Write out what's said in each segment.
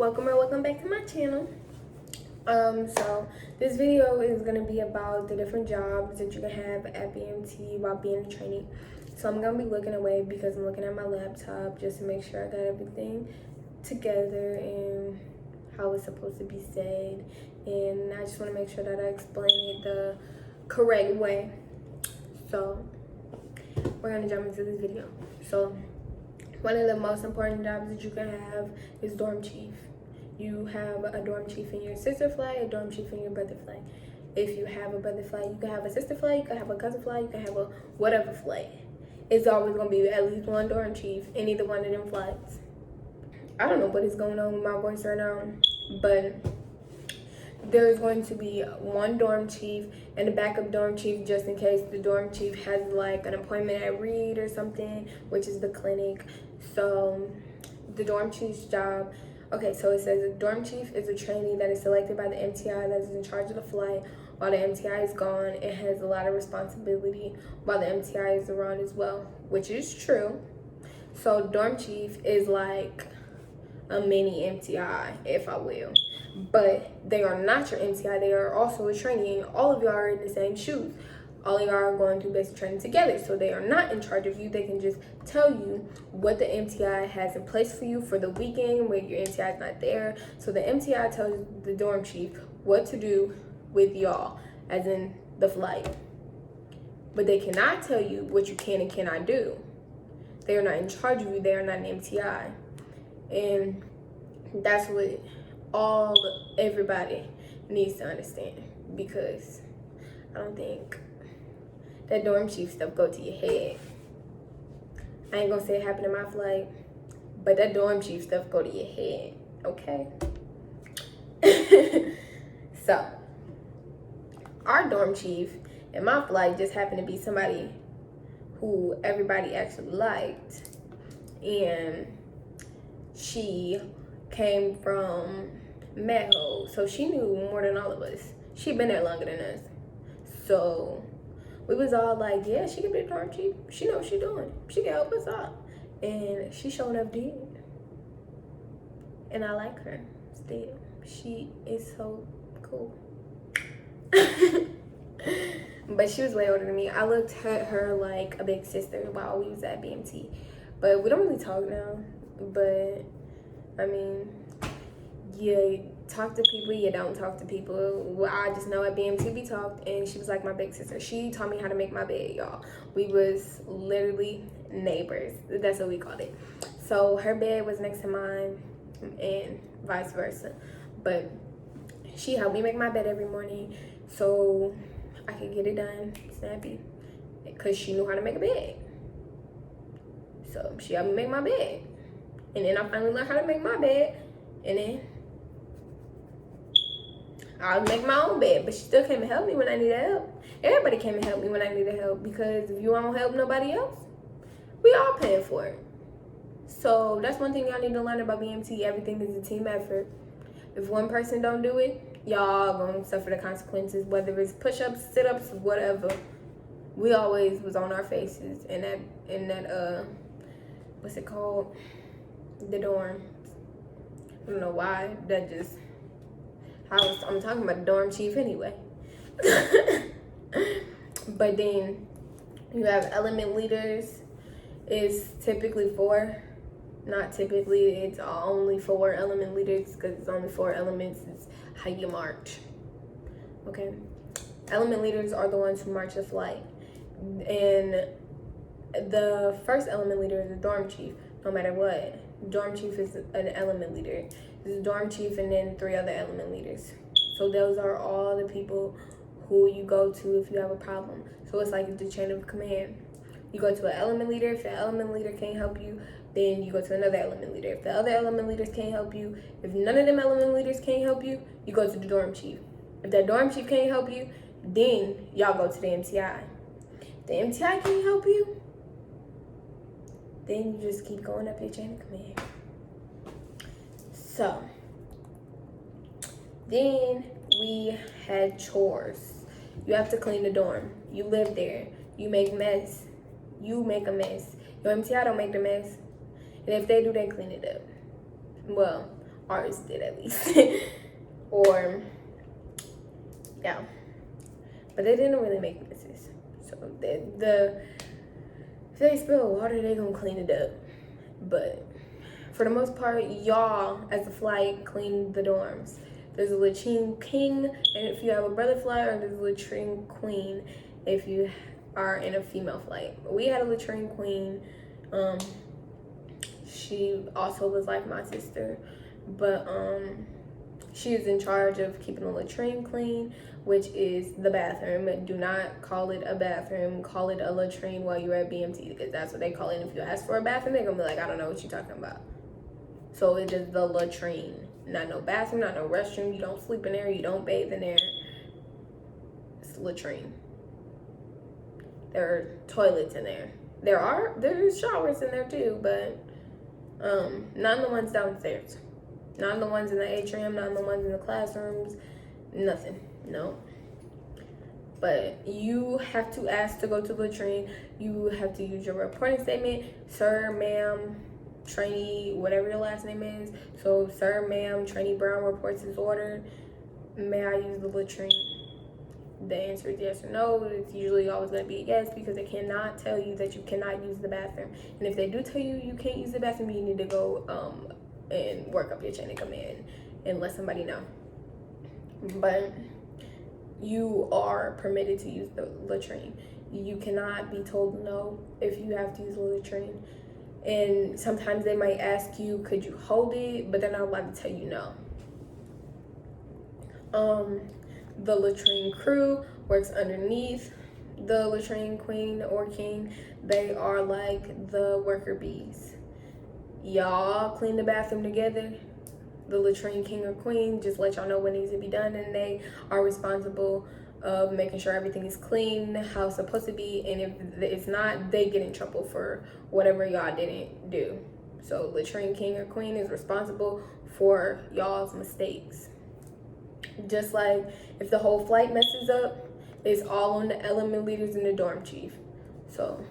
Welcome or welcome back to my channel. So this video is gonna be about the different jobs that you can have at BMT while being a trainee. So I'm gonna be looking away because I'm looking at my laptop just to make sure I got everything together and how it's supposed to be said. And I just want to make sure that I explain it the correct way. So we're gonna jump into this video. So one of the most important jobs that you can have is dorm chief. You have a dorm chief in your sister flight, a dorm chief in your brother flight. If you have a brother flight, you can have a sister flight, you can have a cousin flight, you can have a whatever flight. It's always gonna be at least one dorm chief in either one of them flights. I don't know what is going on with my voice right now, but there's going to be one dorm chief and a backup dorm chief just in case the dorm chief has like an appointment at Reed or something, which is the clinic. So the dorm chief's job, okay, so it says a dorm chief is a trainee that is selected by the MTI that is in charge of the flight. While the MTI is gone, it has a lot of responsibility while the MTI is around as well, which is true. So dorm chief is like a mini MTI, if I will. But they are not your MTI, they are also a trainee, and all of y'all are in the same shoes. All of y'all are going through basic training together, so they are not in charge of you. They can just tell you what the MTI has in place for you for the weekend where your MTI is not there. So the MTI tells the dorm chief what to do with y'all, as in the flight. But they cannot tell you what you can and cannot do. They are not in charge of you, they are not an MTI. And that's what everybody needs to understand, because I don't think that dorm chief stuff go to your head. I ain't gonna say it happened in my flight, but that dorm chief stuff go to your head, okay? So our dorm chief in my flight just happened to be somebody who everybody actually liked, and she came from Mexico, so she knew more than all of us. She'd been there longer than us, so we was all like, yeah, she could be a dorm chief. She know what she doing. She can help us out. And she showed up did. And I like her still. She is so cool. But she was way older than me. I looked at her like a big sister while we was at BMT. But we don't really talk now. But, I mean, you talk to people, you don't talk to people. Well, I just know at BMT we talked, and she was like my big sister. She taught me how to make my bed, y'all. We was literally neighbors. That's what we called it. So her bed was next to mine and vice versa. But she helped me make my bed every morning so I could get it done snappy, because she knew how to make a bed. So she helped me make my bed. And then I finally learned how to make my bed, and then I would make my own bed, but she still came and helped me when I needed help. Everybody came and helped me when I needed help, because if you won't help nobody else, we all paying for it. So that's one thing y'all need to learn about BMT. Everything is a team effort. If one person don't do it, y'all gonna suffer the consequences, whether it's push-ups, sit-ups, whatever. We always was on our faces in that what's it called? The dorm. I don't know why. I'm talking about the dorm chief anyway. But then you have element leaders. It's typically 4. Not typically, it's only 4 element leaders, because it's only 4 elements. It's how you march. Okay? Element leaders are the ones who march the flight. And the first element leader is the dorm chief, no matter what. Dorm chief is an element leader. There's a dorm chief and then 3 other element leaders. So those are all the people who you go to if you have a problem. So it's like the chain of command. You go to an element leader. If the element leader can't help you, then you go to another element leader. If the other element leaders can't help you, if none of them element leaders can't help you, you go to the dorm chief. If that dorm chief can't help you, then y'all go to the MTI. If the MTI can't help you, then you just keep going up your chain of command. So then we had chores. You have to clean the dorm. You live there. You make mess. You make a mess. Your MTI don't make the mess. And if they do, they clean it up. Well, Ours did, at least. Or, yeah. But they didn't really make messes. So if they spill water, they gonna clean it up. But for the most part, y'all as a flight clean the dorms. There's a latrine king, and if you have a brother flight, or there's a latrine queen if you are in a female flight. We had a latrine queen. She also was like my sister, but she is in charge of keeping the latrine clean, which is the bathroom. Do not call it a bathroom, call it a latrine while you're at BMT, because that's what they call it. And if you ask for a bathroom, they're gonna be like, I don't know what you're talking about. So it is the latrine, not no bathroom, not no restroom. You don't sleep in there, you don't bathe in there. It's latrine. There are toilets in there. There's showers in there too, but not in the ones downstairs. Not in the ones in the atrium, not in the ones in the classrooms, nothing, no. But you have to ask to go to the latrine. You have to use your reporting statement, sir, ma'am, trainee, whatever your last name is. So, sir, ma'am, trainee Brown reports his order. May I use the latrine? The answer is yes or no. It's usually always going to be a yes, because they cannot tell you that you cannot use the bathroom. And if they do tell you you can't use the bathroom, you need to go and work up your chain of command and let somebody know. But you are permitted to use the latrine. You cannot be told no if you have to use the latrine. And sometimes they might ask you, could you hold it? But they're not allowed to tell you no. The latrine crew works underneath the latrine queen or king. They are like the worker bees. Y'all clean the bathroom together. The latrine king or queen just let y'all know what needs to be done, and they are responsible of making sure everything is clean how it's supposed to be. And if it's not, they get in trouble for whatever y'all didn't do. So latrine king or queen is responsible for y'all's mistakes. Just like if the whole flight messes up, it's all on the element leaders and the dorm chief. So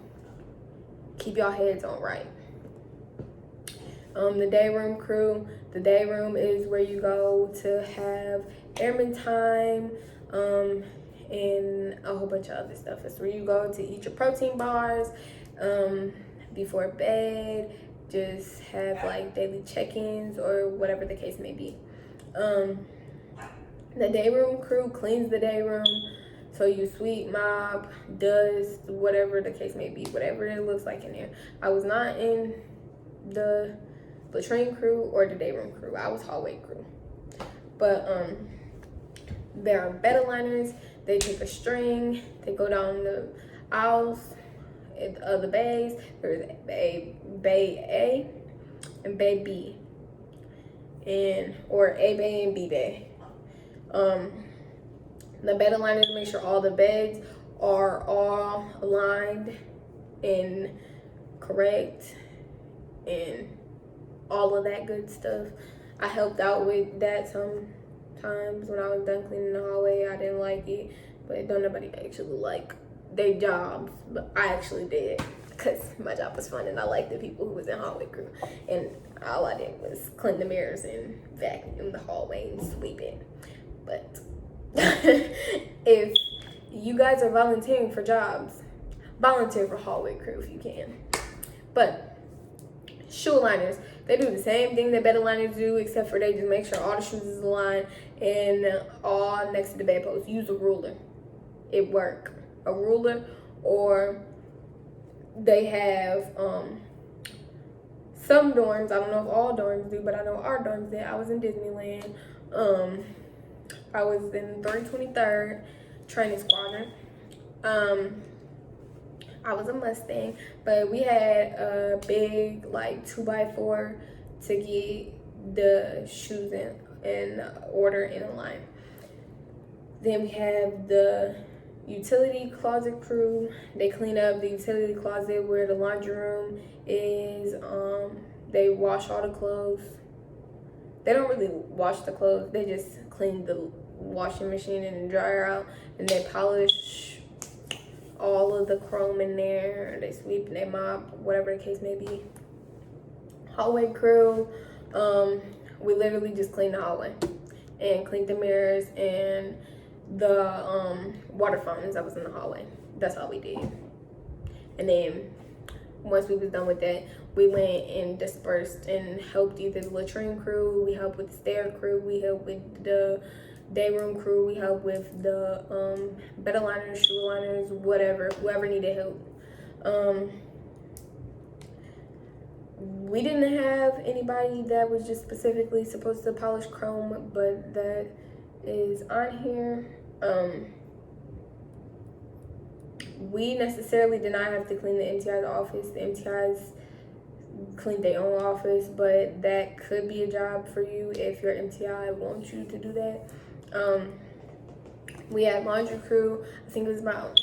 keep y'all heads on right. The day room crew. The day room is where you go to have airman time, and a whole bunch of other stuff. It's where you go to eat your protein bars before bed. Just have like daily check-ins or whatever the case may be. The day room crew cleans the day room. So you sweep, mop, dust, whatever the case may be, whatever it looks like in there. I was not in the latrine crew or the day room crew. I was hallway crew. But there are bed aligners. They take a string, they go down the aisles of the bays. There's a bay A and bay B, or A bay and B bay. The bed aligners make sure all the beds are all aligned and correct and all of that good stuff. I helped out with that sometimes when I was done cleaning the hallway. I didn't like it, but don't nobody actually like their jobs, but I actually did, because my job was fun and I liked the people who was in hallway crew, and all I did was clean the mirrors and vacuum the hallway and sweep it. But if you guys are volunteering for jobs, volunteer for hallway crew if you can. But shoe aligners, they do the same thing that bed aligners do, except for they just make sure all the shoes is aligned and all next to the bedpost. Use a ruler. It work. A ruler, or they have some dorms, I don't know if all dorms do, but I know our dorms did. I was in Disneyland. I was in 323rd training squadron. I was a Mustang, but we had a big like 2x4 to get the shoes in order in a line. Then we have the utility closet crew. They clean up the utility closet where the laundry room is. They wash all the clothes. They don't really wash the clothes. They just clean the washing machine and the dryer out, and they polish all of the chrome in there. They sweep and they mop, whatever the case may be. Hallway crew. we literally just cleaned the hallway and cleaned the mirrors and the water fountains that was in the hallway. That's all we did. And then once we was done with that, we went and dispersed and helped either the latrine crew, we helped with the stair crew, we helped with the day room crew, we helped with the bed aligners, shoe aligners, whatever, whoever needed help. We didn't have anybody that was just specifically supposed to polish chrome, but that is on here. We necessarily did not have to clean the MTI's office. The MTI's cleaned their own office, but that could be a job for you if your MTI wants you to do that. We had laundry crew. I think it was about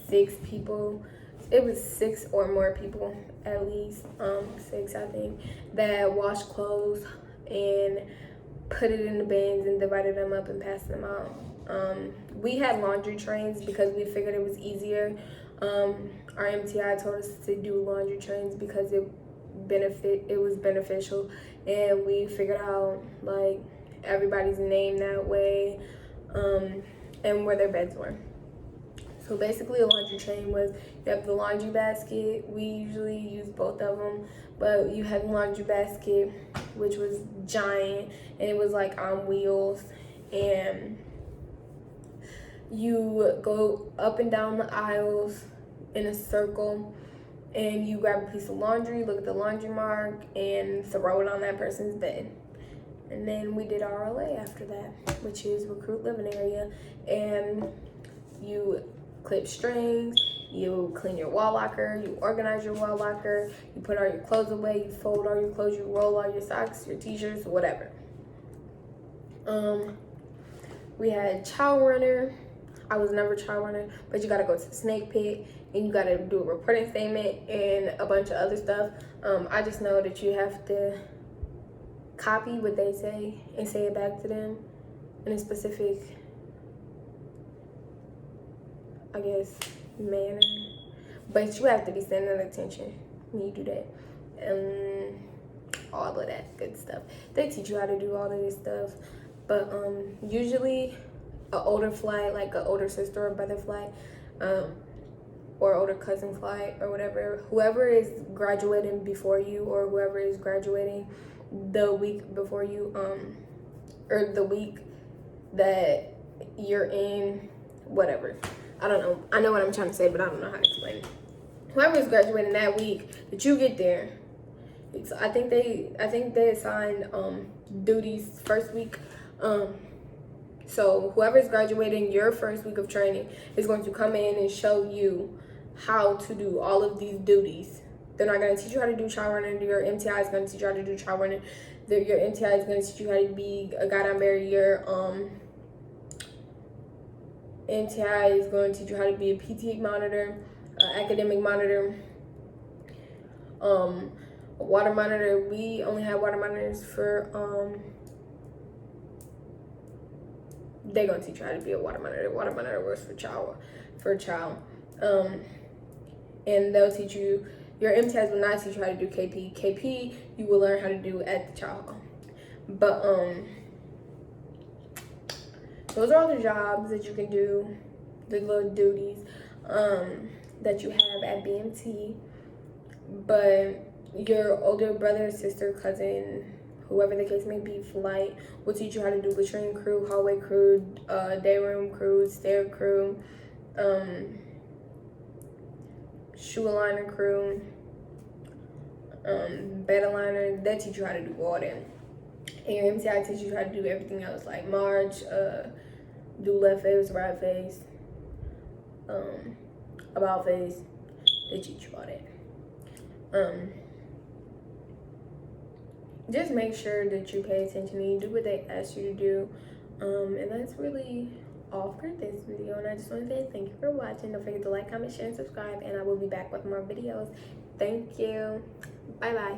6 people. It was 6 or more people, at least 6, I think, that washed clothes and put it in the bins and divided them up and passed them out. We had laundry trains because we figured it was easier. Our MTI told us to do laundry trains because it was beneficial, and we figured out like everybody's name that way, and where their beds were. So basically a laundry train was, you have the laundry basket. We usually use both of them, but you had the laundry basket, which was giant, and it was like on wheels, and you go up and down the aisles in a circle, and you grab a piece of laundry, look at the laundry mark, and throw it on that person's bed. And then we did RLA after that, which is recruit living area, and you clip strings, you clean your wall locker, you organize your wall locker, you put all your clothes away, you fold all your clothes, you roll all your socks, your t-shirts, whatever. We had chow runner. I was never chow runner, but you gotta go to the snake pit and you gotta do a reporting statement and a bunch of other stuff. I just know that you have to copy what they say and say it back to them in a specific, I guess, manner. But you have to be standing attention when you do that. All of that good stuff. They teach you how to do all of this stuff. But usually an older flight, like an older sister or brother flight, or older cousin flight or whatever, whoever is graduating before you or whoever is graduating the week before you, or the week that you're in, whatever. I don't know. I know what I'm trying to say, but I don't know how to explain it. Whoever is graduating that week that you get there, I think they assigned duties first week. So whoever's graduating your first week of training is going to come in and show you how to do all of these duties. They're not going to teach you how to do chow running. Your MTI is going to teach you how to do chow running. Your MTI is going to teach you how to be a goddamn bear. Your MTI is going to teach you how to be a PT monitor, academic monitor, a water monitor. We only have water monitors for they're gonna teach you how to be a water monitor. Water monitor works for child. And they'll teach you, your MTIs will not teach you how to do KP. KP you will learn how to do at the child hall. But those are all the jobs that you can do, the little duties that you have at BMT. But your older brother, sister, cousin, whoever the case may be, flight will teach you how to do latrine crew, hallway crew, day room crew, stair crew, shoe aligner crew, bed aligner. They teach you how to do all that. And your MTI teaches you how to do everything else, like march, do left face, right face, about face. They teach you all that. Just make sure that you pay attention and you do what they ask you to do. And that's really all for this video. And I just want to say thank you for watching. Don't forget to like, comment, share, and subscribe. And I will be back with more videos. Thank you. Bye-bye.